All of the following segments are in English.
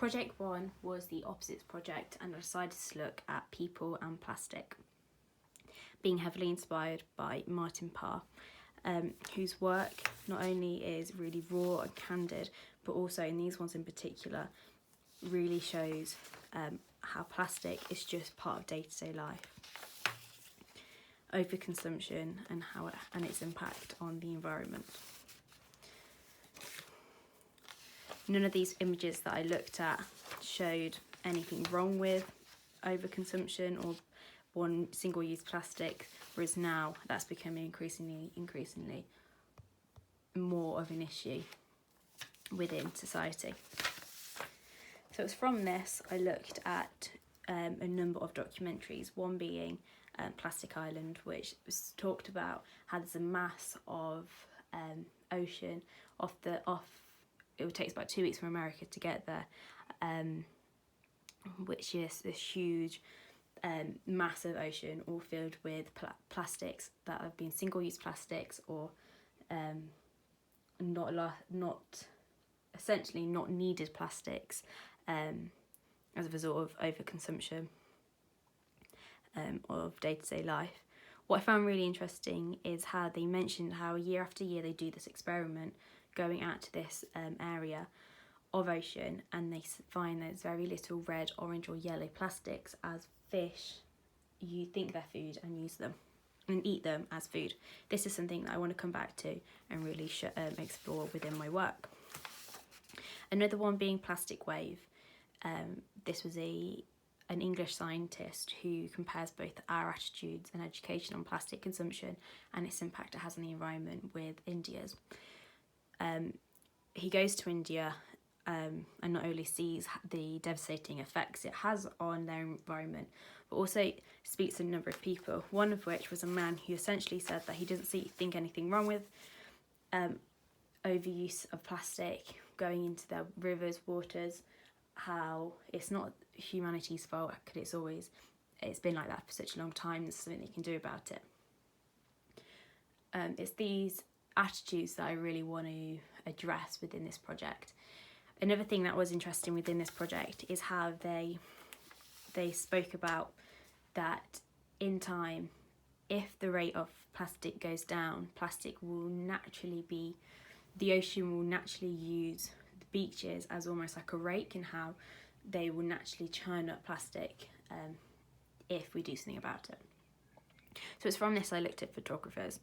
Project 1 was the Opposites Project, and I decided to look at people and plastic, being heavily inspired by Martin Parr, whose work not only is really raw and candid, but also in these ones in particular really shows how plastic is just part of day-to-day life, overconsumption and its impact on the environment. None of these images that I looked at showed anything wrong with overconsumption or one single-use plastic, whereas now that's becoming increasingly more of an issue within society. So it's from this I looked at a number of documentaries, one being Plastic Island, which was talked about how there's a mass of ocean it takes about 2 weeks from America to get there, which is this huge massive ocean all filled with plastics that have been single-use plastics or essentially not needed plastics as a result of overconsumption of day-to-day life. What I found really interesting is how they mentioned how year after year they do this experiment going out to this area of ocean, and they find there's very little red, orange or yellow plastics as fish you think they're food and use them and eat them as food. This is something that I want to come back to and really explore within my work. Another one being Plastic Wave. This was an English scientist who compares both our attitudes and education on plastic consumption and its impact it has on the environment with India's. He goes to India and not only sees the devastating effects it has on their environment, but also speaks to a number of people, one of which was a man who essentially said that he doesn't think anything wrong with overuse of plastic going into their rivers, waters, how it's not humanity's fault, because it's been like that for such a long time, there's something they can do about it. It's these attitudes that I really want to address within this project. Another thing that was interesting within this project is how they spoke about that in time, if the rate of plastic goes down, the ocean will naturally use the beaches as almost like a rake, and how they will naturally churn up plastic if we do something about it. So it's from this I looked at photographers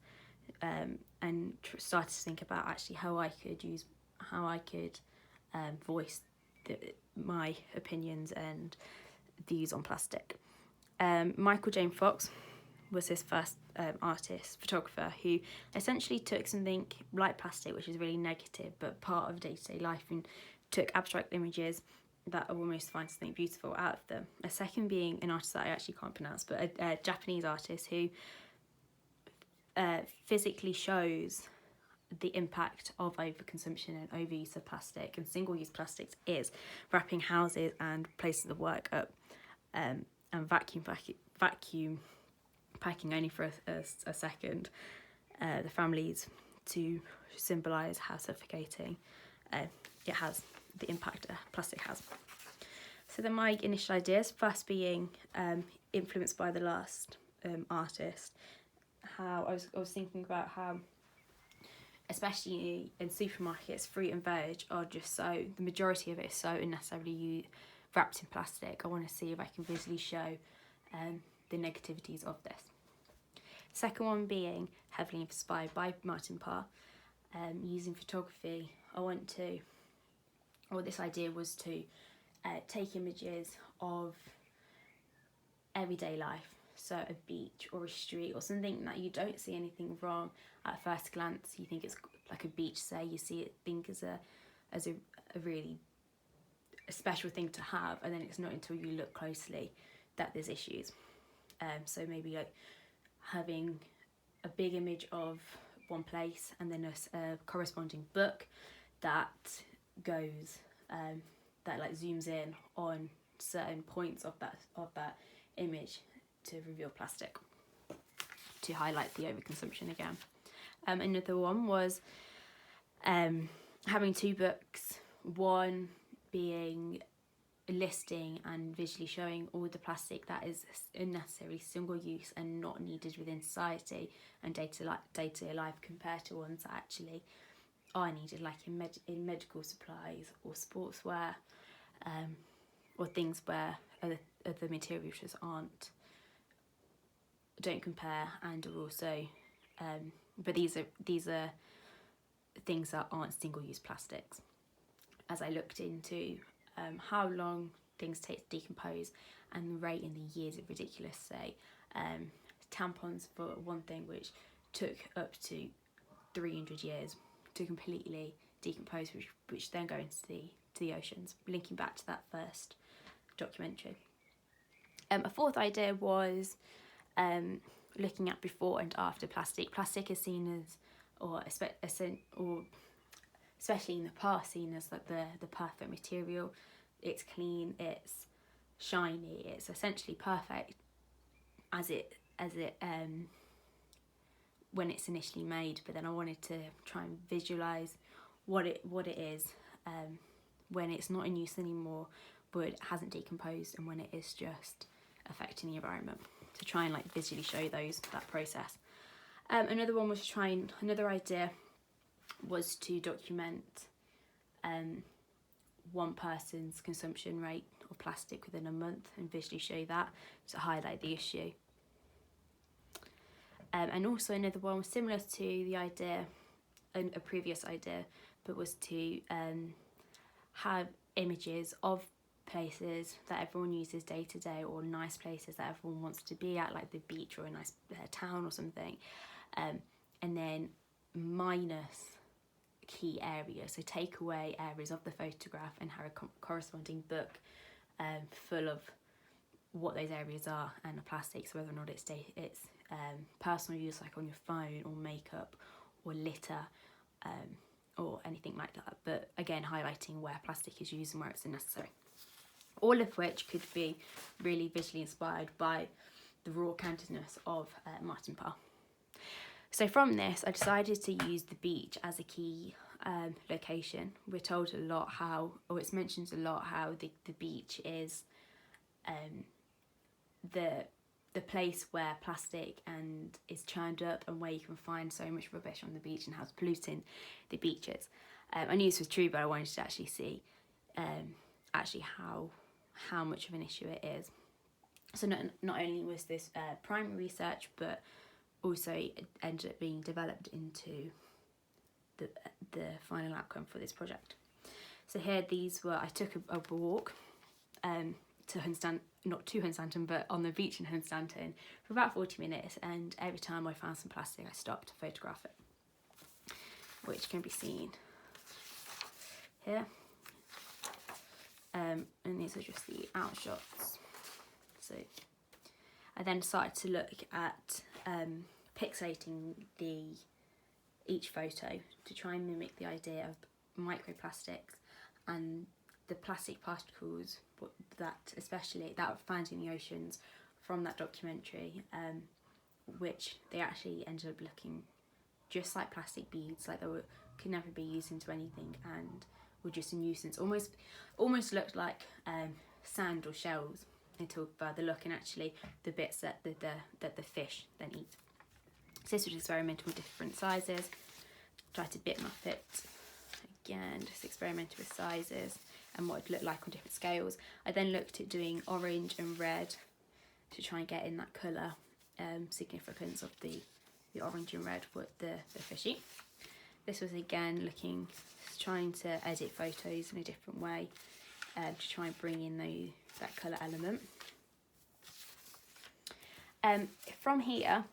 and started to think about actually how I could voice my opinions and views on plastic. Michael Jane Fox was his first photographer, who essentially took something like plastic, which is really negative but part of day-to-day life, and took abstract images that almost find something beautiful out of them. A second being an artist that I actually can't pronounce, but a Japanese artist who physically shows the impact of overconsumption and overuse of plastic and single-use plastics is wrapping houses and places of work up and vacuum packing only for a second the families, to symbolise how suffocating it has, the impact plastic has. So then my initial ideas, first being influenced by the last artist, how I was thinking about how, especially in supermarkets, fruit and veg are just the majority of it is so unnecessarily wrapped in plastic. I want to see if I can visually show the negativities of this. Second one being heavily inspired by Martin Parr, using photography. This idea was to take images of everyday life, so a beach or a street or something that you don't see anything wrong at first glance. You think it's like a beach, say, you see it, think as a really special thing to have, and then it's not until you look closely that there's issues. So maybe like having a big image of one place and then a corresponding book that goes that like zooms in on certain points of that image to reveal plastic, to highlight the overconsumption again. Another one was having two books, one being listing and visually showing all the plastic that is unnecessarily single use and not needed within society and day-to-day life, compared to ones that actually are needed, like in medical supplies or sportswear, or things where other materials just don't compare, and are also but these are things that aren't single-use plastics. As I looked into how long things take to decompose, and the rate in the years is ridiculous. Say tampons, for one thing, which took up to 300 years to completely decompose, which then go into the oceans, linking back to that first documentary. A fourth idea was looking at before and after plastic. Plastic is seen as, or especially in the past, seen as like the perfect material. It's clean, it's shiny, it's essentially perfect as it when it's initially made. But then I wanted to try and visualize what it is when it's not in use anymore, but it hasn't decomposed, and when it is just affecting the environment, to try and like visually show that process. Another idea was to document one person's consumption rate of plastic within a month and visually show that, to highlight the issue. And also another one was similar to the idea, a previous idea, but was to have images of places that everyone uses day to day, or nice places that everyone wants to be at, like the beach or a nice town or something, and then minus key areas. So take away areas of the photograph and have a corresponding book full of what those areas are and the plastics, whether or not it's personal use, like on your phone, or makeup, or litter, or anything like that. But again, highlighting where plastic is used and where it's unnecessary. All of which could be really visually inspired by the raw candidness of Martin Parr. So from this, I decided to use the beach as a key location. We're told a lot it's mentioned a lot how the beach is the place where plastic is churned up, and where you can find so much rubbish on the beach, and how it's polluting the beaches. I knew this was true, but I wanted to actually see how much of an issue it is. So not only was this primary research, but also it ended up being developed into the final outcome for this project. So here I took a walk to Hunstanton, not to Hunstanton, but on the beach in Hunstanton for about 40 minutes, and every time I found some plastic I stopped to photograph it, which can be seen here. And these are just the outshots. So I then started to look at pixelating each photo to try and mimic the idea of microplastics and the plastic particles that were found in the oceans from that documentary, which they actually ended up looking just like plastic beads, like could never be used into anything, and were just a nuisance. Almost looked like sand or shells until further look, and actually the bits that the fish then eat. So this was experimental with different sizes. Tried to bitmap it again, just experimental with sizes and what it looked like on different scales. I then looked at doing orange and red to try and get in that colour significance of the orange and red what the fish eat. This was again trying to edit photos in a different way to try and bring in that colour element. From here